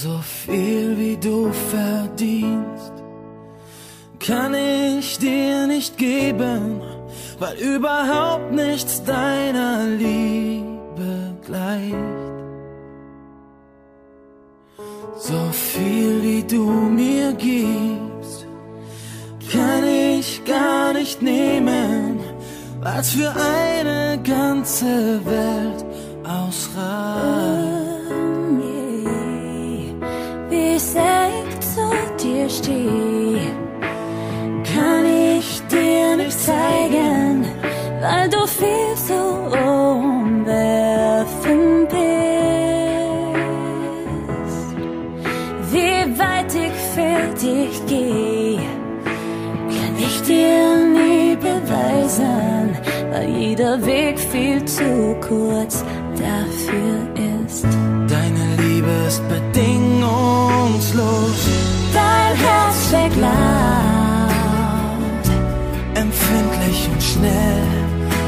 So viel wie du verdienst, kann ich dir nicht geben, weil überhaupt nichts deiner Liebe gleicht. So viel wie du mir gibst, kann ich gar nicht nehmen, weil's für eine ganze Welt ausreicht. Wie ich selbst zu dir stehe, kann ich dir nicht zeigen, weil du viel so umwerfend bist. Wie weit ich für dich gehe, kann ich dir nie beweisen, weil jeder Weg viel zu kurz dafür ist. Deine Liebe ist bedingungslos, Dein Herz schlägt laut, empfindlich und schnell.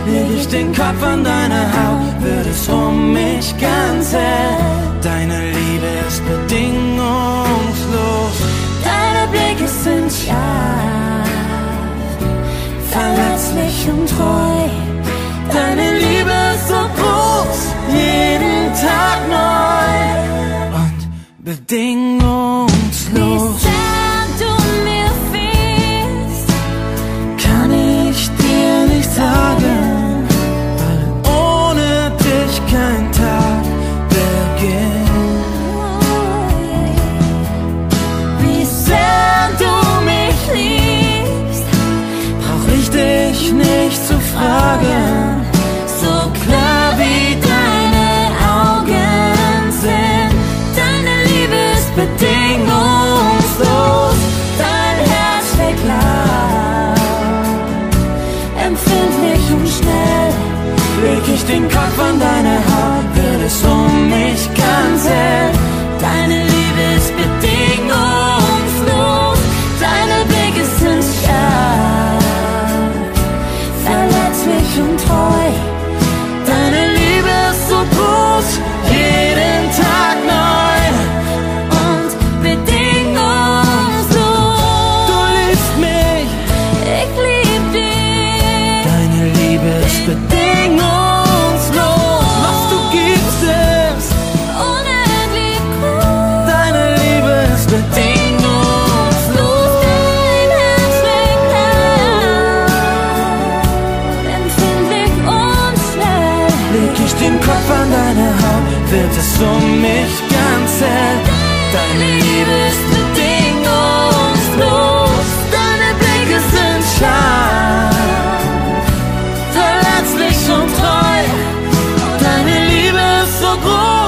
Leg ich den Kopf an deine Haut, wird es um mich ganz hell. Deine Liebe ist bedingungslos, deine Blicke sind scharf, verletzlich und treu. deine Liebe ist so groß, jeden Tag neu und bedingungslos. Wie sehr du mir fehlst, Kann ich dir nicht sagen, weil ohne dich kein Tag beginnt. wie sehr du mich liebst, Brauch ich dich nicht zu fragen, so klar wie deine Augen sind. Deine Liebe ist bedingungslos, dein Herz schlägt laut, empfindlich und schnell. leg ich den Kopf an deine Haut, wird es um mich ganz hell. Deine Liebe ist bedingungslos, deine Blicke sind scharf, verletzlich und treu. Deine Liebe ist so groß, jeden Tag neu Und bedingungslos, du liebst mich. ich lieb dich. Deine Liebe ist bedingungslos, was du gibst ist Unendlich groß, deine Liebe ist bedingungslos. dein Herz schlägt laut, empfindlich und schnell. Leg ich den Kopf an deine Haut, wird es um mich ganz hell. Deine Liebe ist bedingungslos, deine Blicke sind scharf, verletzlich und treu. Deine Liebe ist so groß.